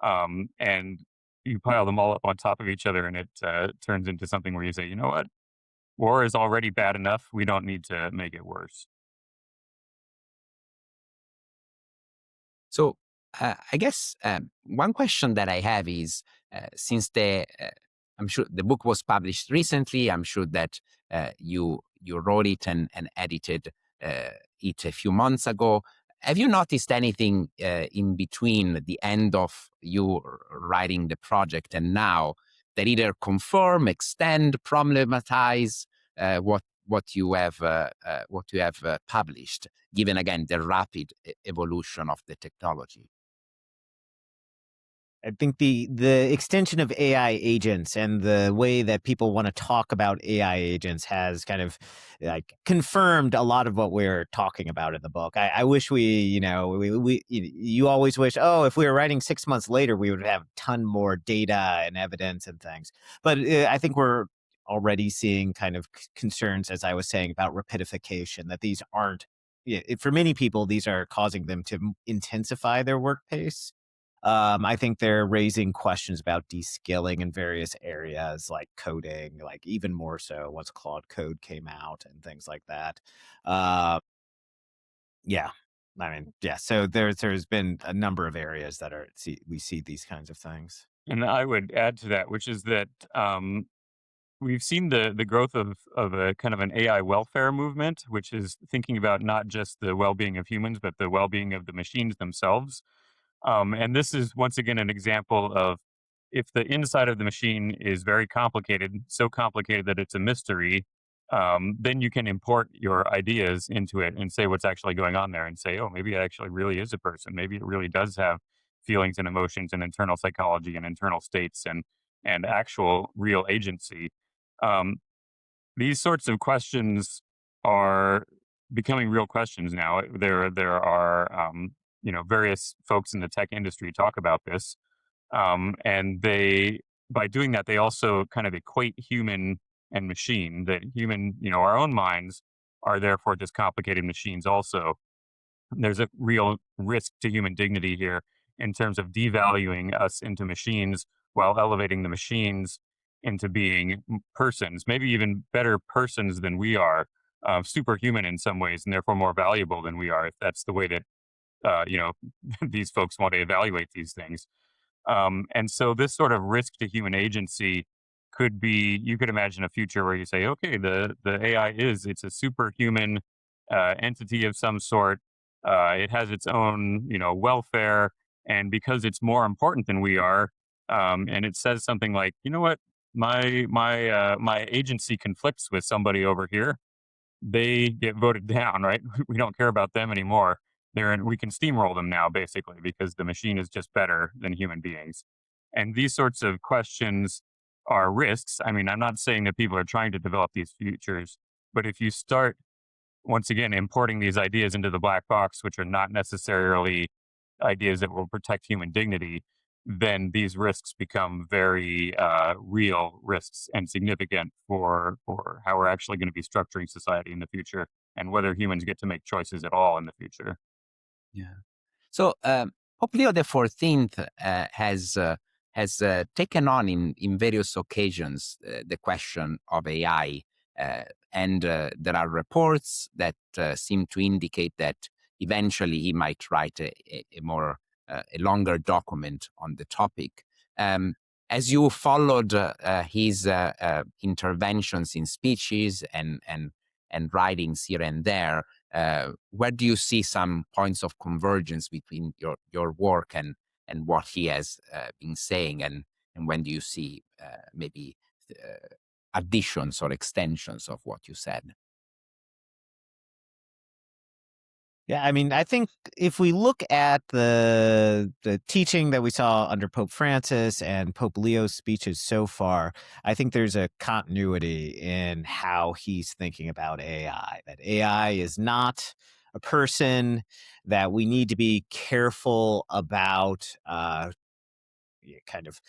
Speaker 2: and you pile them all up on top of each other, and it turns into something where you say, you know what, war is already bad enough. We don't need to make it worse.
Speaker 1: So I guess one question that I have is since I'm sure the book was published recently, I'm sure that you wrote it and edited it a few months ago. Have you noticed anything in between the end of you writing the project and now that either confirm, extend, problematize what you have published, given again the rapid evolution of the technology?
Speaker 3: I think the extension of AI agents and the way that people want to talk about AI agents has kind of like confirmed a lot of what we're talking about in the book. I wish you always wish, oh, if we were writing 6 months later, we would have a ton more data and evidence and things. But I think we're already seeing kind of concerns, as I was saying, about rapidification, that these aren't, for many people, these are causing them to intensify their work pace. I think they're raising questions about descaling in various areas like coding, like even more so once Claude Code came out and things like that. Uh, yeah, yeah. So there's been a number of areas that we see these kinds of things.
Speaker 2: And I would add to that, which is that we've seen the growth of a kind of an AI welfare movement, which is thinking about not just the well being of humans, but the well being of the machines themselves. And this is once again an example of if the inside of the machine is very complicated, so complicated that it's a mystery, then you can import your ideas into it and say what's actually going on there and say, oh, maybe it actually really is a person. Maybe it really does have feelings and emotions and internal psychology and internal states and actual real agency. Um, these sorts of questions are becoming real questions now. There are various folks in the tech industry talk about this, and they by doing that they also kind of equate human and machine. That human, our own minds are therefore just complicated machines. Also, there's a real risk to human dignity here in terms of devaluing us into machines while elevating the machines into being persons, maybe even better persons than we are, superhuman in some ways, and therefore more valuable than we are, if that's the way that uh, you know these folks want to evaluate these things. And so this sort of risk to human agency could be, you could imagine a future where you say, okay, the AI it's a superhuman entity of some sort. It has its own, welfare, and because it's more important than we are, and it says something like, you know what, my agency conflicts with somebody over here, they get voted down, right? We don't care about them anymore. We can steamroll them now, basically, because the machine is just better than human beings. And these sorts of questions are risks. I mean, I'm not saying that people are trying to develop these futures, but if you start, once again, importing these ideas into the black box, which are not necessarily ideas that will protect human dignity, then these risks become very real risks and significant for how we're actually going to be structuring society in the future and whether humans get to make choices at all in the future.
Speaker 1: Yeah. So Pope Leo the 14th has taken on in various occasions the question of AI, and there are reports that seem to indicate that eventually he might write a longer document on the topic. As you followed his interventions in speeches and writings here and there, where do you see some points of convergence between your work and what he has been saying, and when do you see maybe additions or extensions of what you said?
Speaker 3: Yeah, I mean, I think if we look at the teaching that we saw under Pope Francis and Pope Leo's speeches so far, I think there's a continuity in how he's thinking about AI. That AI is not a person, that we need to be careful about kind of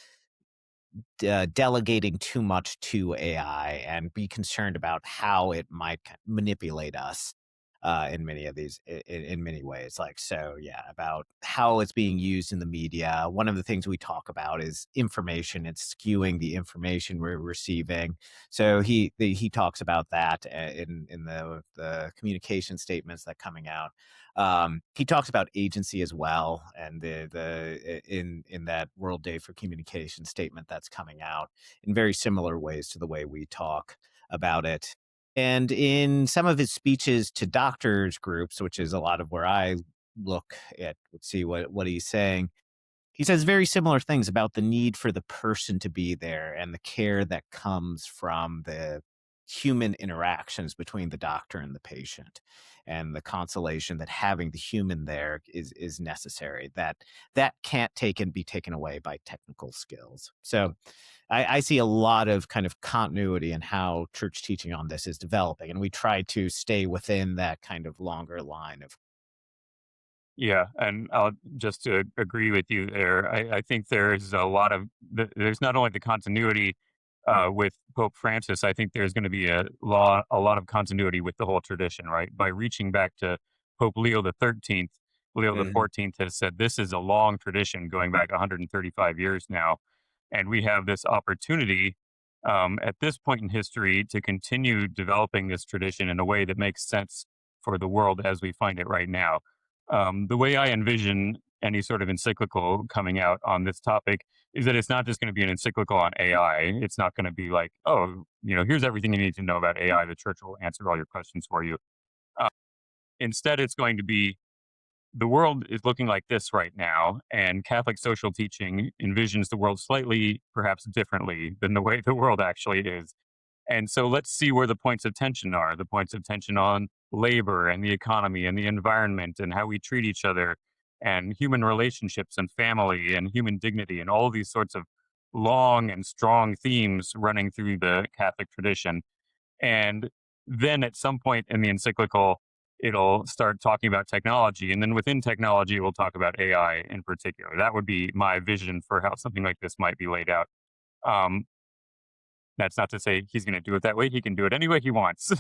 Speaker 3: delegating too much to AI and be concerned about how it might manipulate us in many of these in many ways. Like, so yeah, about how it's being used in the media. One of the things we talk about is information. It's skewing the information we're receiving. So he talks about that in the communication statements that coming out. He talks about agency as well, and in that World Day for Communication statement that's coming out in very similar ways to the way we talk about it. And in some of his speeches to doctors groups, which is a lot of where I look at, let's see what he's saying. He says very similar things about the need for the person to be there and the care that comes from the human interactions between the doctor and the patient, and the consolation that having the human there is necessary, that can't be taken away by technical skills. So I see a lot of kind of continuity in how church teaching on this is developing, and we try to stay within that kind of longer line of.
Speaker 2: Yeah, and I'll just to agree with you there. I think there's a lot of there's not only the continuity with Pope Francis. I think there's going to be a lot of continuity with the whole tradition, right? By reaching back to Pope Leo the 13th, Leo the
Speaker 1: Mm.
Speaker 2: 14th has said this is a long tradition going back 135 years now, and we have this opportunity at this point in history to continue developing this tradition in a way that makes sense for the world as we find it right now. The way I envision any sort of encyclical coming out on this topic is that it's not just going to be an encyclical on AI. It's not going to be like, oh, here's everything you need to know about AI. The church will answer all your questions for you. Uh, Instead, it's going to be the world is looking like this right now, and Catholic social teaching envisions the world slightly, perhaps differently than the way the world actually is. And so let's see where the points of tension are, the points of tension on labor and the economy and the environment and how we treat each other and human relationships and family and human dignity and all these sorts of long and strong themes running through the Catholic tradition. And then at some point in the encyclical, it'll start talking about technology. And then within technology, we'll talk about AI in particular. That would be my vision for how something like this might be laid out. Um, that's not to say he's going to do it that way. He can do it any way he wants.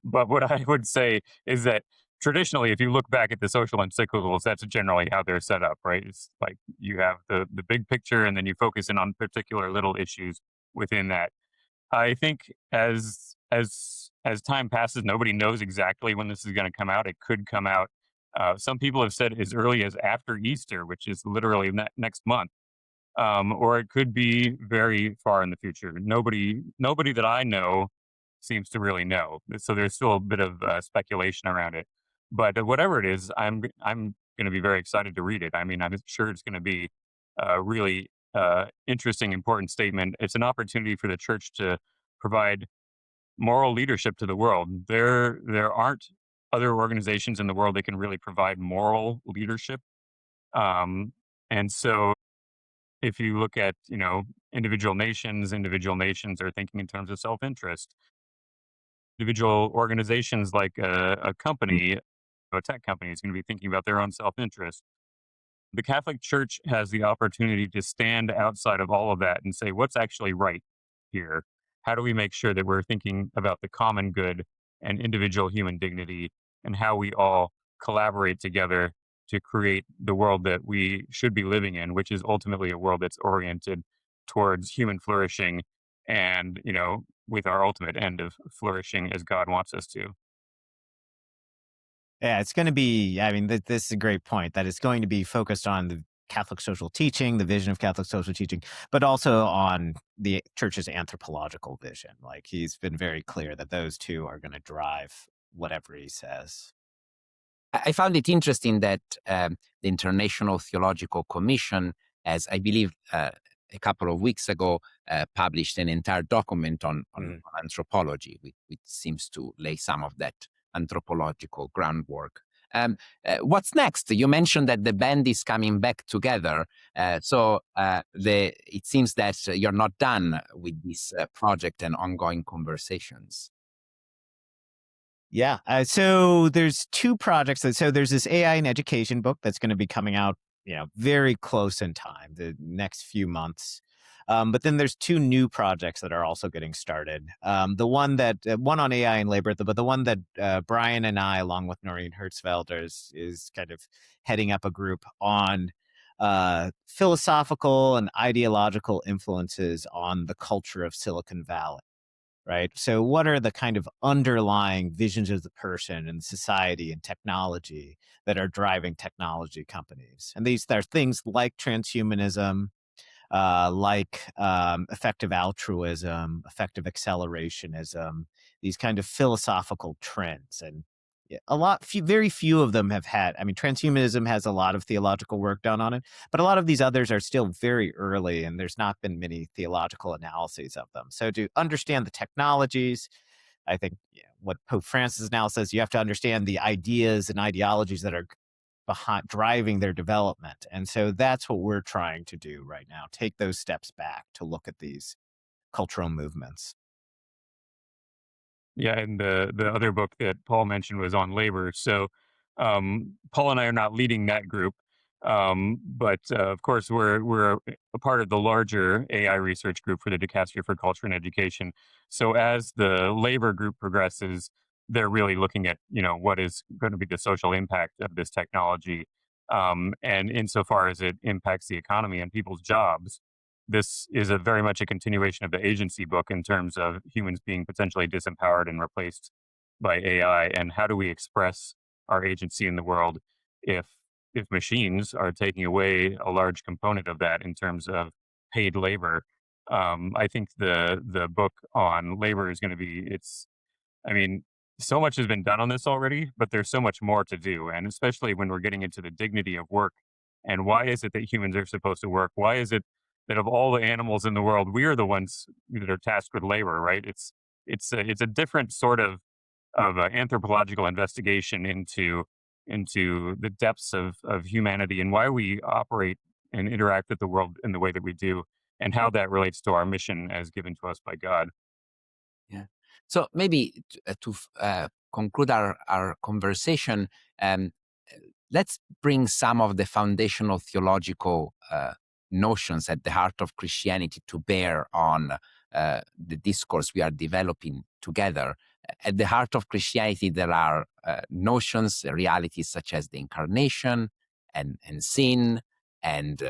Speaker 2: But what I would say is that traditionally, if you look back at the social encyclicals, that's generally how they're set up, right? It's like you have the big picture and then you focus in on particular little issues within that. I think as time passes, nobody knows exactly when this is going to come out. It could come out. Some people have said as early as after Easter, which is literally next month, or it could be very far in the future. Nobody that I know seems to really know. So there's still a bit of speculation around it. But whatever it is, I'm going to be very excited to read it. I mean, I'm sure it's going to be a really interesting, important statement. It's an opportunity for the church to provide moral leadership to the world. There aren't other organizations in the world that can really provide moral leadership. Um, and so if you look at, individual nations are thinking in terms of self-interest. Individual organizations like a company, a tech company is going to be thinking about their own self-interest. The Catholic Church has the opportunity to stand outside of all of that and say, what's actually right here? How do we make sure that we're thinking about the common good and individual human dignity and how we all collaborate together to create the world that we should be living in, which is ultimately a world that's oriented towards human flourishing and, with our ultimate end of flourishing as God wants us to.
Speaker 3: Yeah, it's going to be, I mean, this is a great point that it's going to be focused on the Catholic social teaching, the vision of Catholic social teaching, but also on the church's anthropological vision. Like he's been very clear that those two are going to drive whatever he says.
Speaker 1: I found it interesting that the International Theological Commission, as I believe a couple of weeks ago, published an entire document on anthropology, which seems to lay some of that anthropological groundwork. What's next? You mentioned that the band is coming back together. It seems that you're not done with this project and ongoing conversations.
Speaker 3: Yeah. So there's two projects. So there's this AI in education book that's going to be coming out, very close in time, the next few months. But then there's two new projects that are also getting started. The one on AI and labor, but the one that Brian and I, along with Noreen Hertzfelder, is kind of heading up a group on philosophical and ideological influences on the culture of Silicon Valley. Right. So what are the kind of underlying visions of the person and society and technology that are driving technology companies? And these are things like transhumanism, effective altruism, effective accelerationism, these kind of philosophical trends. And very few of them have had, I mean, transhumanism has a lot of theological work done on it, but a lot of these others are still very early and there's not been many theological analyses of them. So to understand the technologies, I think what Pope Francis now says, you have to understand the ideas and ideologies that are behind driving their development. And so that's what we're trying to do right now. Take those steps back to look at these cultural movements.
Speaker 2: Yeah, and the other book that Paul mentioned was on labor. So Paul and I are not leading that group, but of course we're a part of the larger AI research group for the Dicastery for Culture and Education. So as the labor group progresses, they're really looking at what is going to be the social impact of this technology, and insofar as it impacts the economy and people's jobs. This is very much a continuation of the agency book in terms of humans being potentially disempowered and replaced by AI, and how do we express our agency in the world if machines are taking away a large component of that in terms of paid labor. I think the book on labor is going to be I mean, so much has been done on this already, but there's so much more to do, and especially when we're getting into the dignity of work and why is it that humans are supposed to work? Why is it that of all the animals in the world, we are the ones that are tasked with labor, right? It's a different sort of anthropological investigation into the depths of humanity and why we operate and interact with the world in the way that we do, and how that relates to our mission as given to us by God.
Speaker 1: Yeah. So maybe to conclude our conversation, um, let's bring some of the foundational theological notions at the heart of Christianity to bear on the discourse we are developing together. At the heart of Christianity, there are notions, realities such as the incarnation and sin and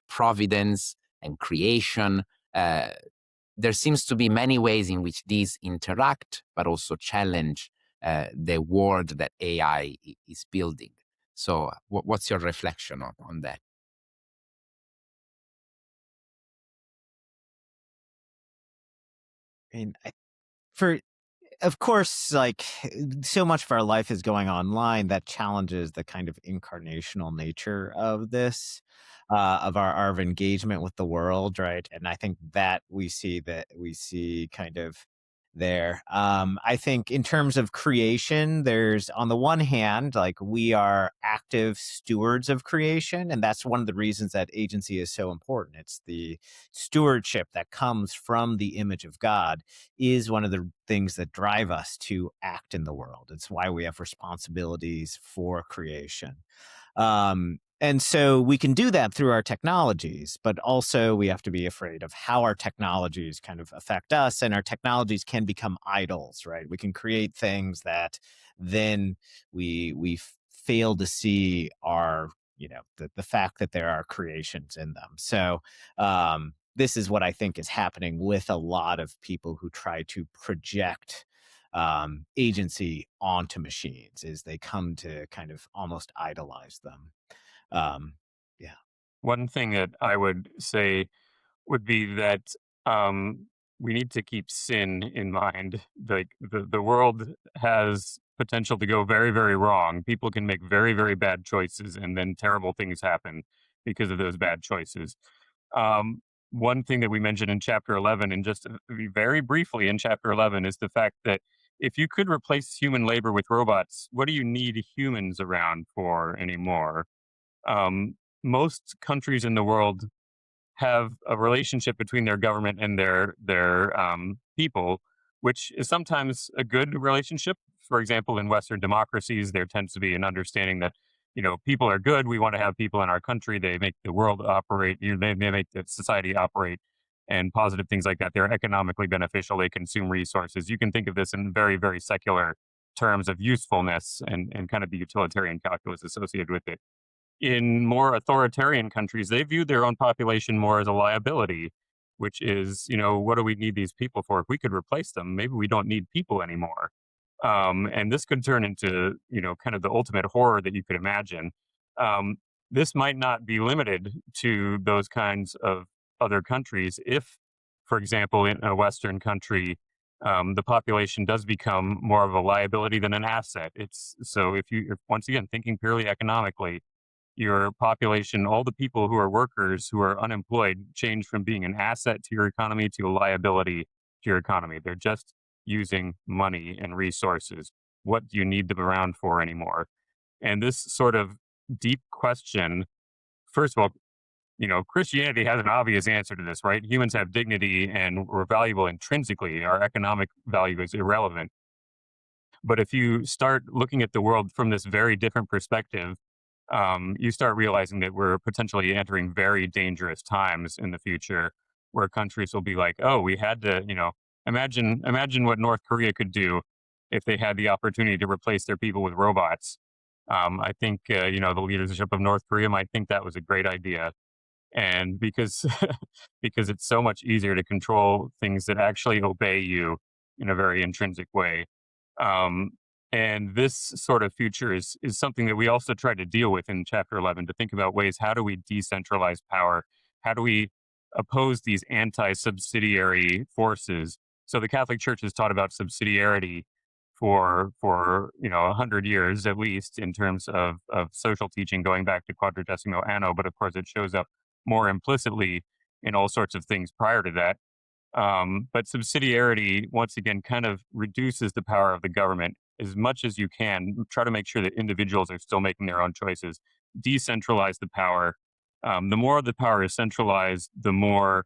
Speaker 1: providence and creation. There seems to be many ways in which these interact, but also challenge the world that AI is building. So, what's your reflection on that?
Speaker 3: I mean, for of course, like so much of our life is going online that challenges the kind of incarnational nature of this, of our engagement with the world, right? And I think that we see kind of there. I think in terms of creation, there's on the one hand, like we are active stewards of creation, and that's one of the reasons that agency is so important. It's the stewardship that comes from the image of God is one of the things that drive us to act in the world. It's why we have responsibilities for creation. And so we can do that through our technologies, but also we have to be afraid of how our technologies kind of affect us, and our technologies can become idols, right? We can create things that then we fail to see our, the fact that there are creations in them. So this is what I think is happening with a lot of people who try to project agency onto machines, is they come to kind of almost idolize them. Yeah.
Speaker 2: One thing that I would say would be that we need to keep sin in mind. Like the world has potential to go very, very wrong. People can make very, very bad choices, and then terrible things happen because of those bad choices. One thing that we mentioned in chapter 11, and just very briefly in chapter 11, is the fact that if you could replace human labor with robots, what do you need humans around for anymore? Most countries in the world have a relationship between their government and their people, which is sometimes a good relationship. For example, in Western democracies, there tends to be an understanding that people are good. We want to have people in our country. They make the world operate. They make the society operate, and positive things like that. They're economically beneficial. They consume resources. You can think of this in very, very secular terms of usefulness and kind of the utilitarian calculus associated with it. In more authoritarian countries, they view their own population more as a liability, which is, what do we need these people for? If we could replace them, maybe we don't need people anymore. And this could turn into, kind of the ultimate horror that you could imagine. This might not be limited to those kinds of other countries. If, for example, in a Western country, the population does become more of a liability than an asset. If you're once again thinking purely economically, your population, all the people who are workers, who are unemployed, change from being an asset to your economy to a liability to your economy. They're just using money and resources. What do you need them around for anymore? And this sort of deep question, first of all, Christianity has an obvious answer to this, right? Humans have dignity and we're valuable intrinsically. Our economic value is irrelevant. But if you start looking at the world from this very different perspective, you start realizing that we're potentially entering very dangerous times in the future, where countries will be like, "Oh, we had to," imagine what North Korea could do if they had the opportunity to replace their people with robots. I think the leadership of North Korea might think that was a great idea, and because because it's so much easier to control things that actually obey you in a very intrinsic way. Um, and this sort of future is something that we also try to deal with in chapter 11, to think about ways, how do we decentralize power? How do we oppose these anti-subsidiary forces? So the Catholic Church has taught about subsidiarity for 100 years at least, in terms of social teaching going back to Quadragesimo Anno, but of course it shows up more implicitly in all sorts of things prior to that. But subsidiarity, once again, kind of reduces the power of the government as much as you can. Try to make sure that individuals are still making their own choices. Decentralize the power. The more the power is centralized, the more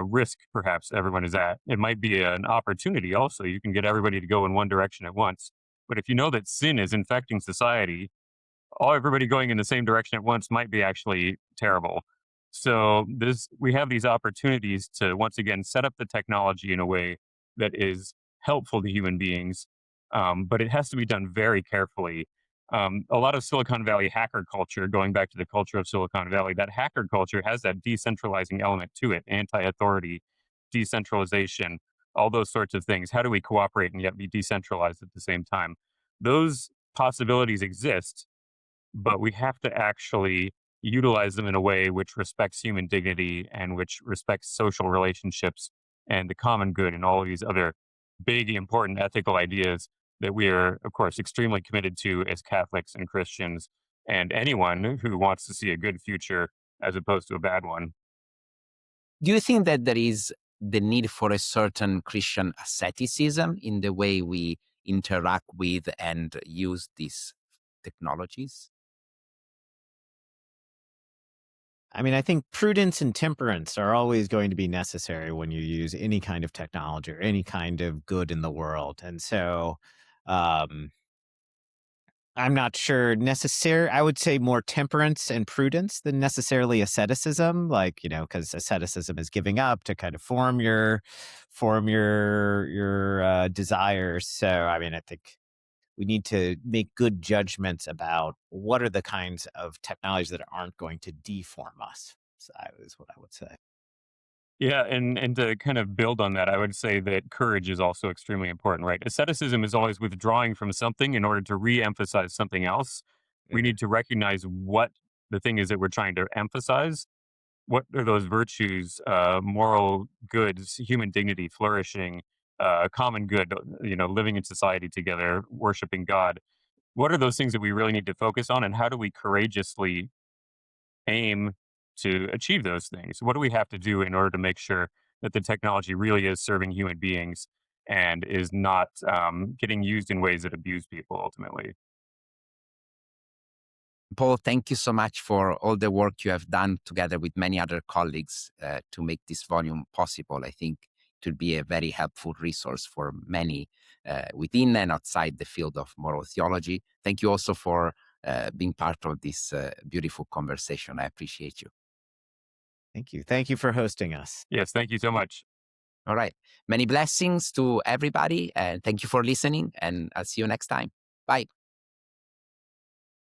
Speaker 2: risk perhaps everyone is at. It might be an opportunity also. You can get everybody to go in one direction at once. But if you know that sin is infecting society, everybody going in the same direction at once might be actually terrible. So we have these opportunities to once again set up the technology in a way that is helpful to human beings, but it has to be done very carefully. A lot of Silicon Valley hacker culture, going back to the culture of Silicon Valley, that hacker culture has that decentralizing element to it, anti-authority, decentralization, all those sorts of things. How do we cooperate and yet be decentralized at the same time? Those possibilities exist, but we have to actually utilize them in a way which respects human dignity and which respects social relationships and the common good and all of these other big, important ethical ideas that we are, of course, extremely committed to as Catholics and Christians, and anyone who wants to see a good future as opposed to a bad one.
Speaker 1: Do you think that there is the need for a certain Christian asceticism in the way we interact with and use these technologies?
Speaker 3: I mean, I think prudence and temperance are always going to be necessary when you use any kind of technology or any kind of good in the world. And so, um, I'm not sure necessary. I would say more temperance and prudence than necessarily asceticism, like, because asceticism is giving up to kind of form your desires. So, I mean, I think we need to make good judgments about what are the kinds of technologies that aren't going to deform us. So that is what I would say.
Speaker 2: Yeah, and to kind of build on that, I would say that courage is also extremely important, right? Asceticism is always withdrawing from something in order to re-emphasize something else. We need to recognize what the thing is that we're trying to emphasize. What are those virtues, moral goods, human dignity, flourishing, common good, living in society together, worshiping God? What are those things that we really need to focus on, and how do we courageously aim to achieve those things? What do we have to do in order to make sure that the technology really is serving human beings and is not getting used in ways that abuse people ultimately?
Speaker 1: Paul, thank you so much for all the work you have done together with many other colleagues to make this volume possible. I think it will be a very helpful resource for many within and outside the field of moral theology. Thank you also for being part of this beautiful conversation. I appreciate you.
Speaker 3: Thank you. Thank you for hosting us.
Speaker 2: Yes, thank you so much.
Speaker 1: All right. Many blessings to everybody, and thank you for listening, and I'll see you next time. Bye.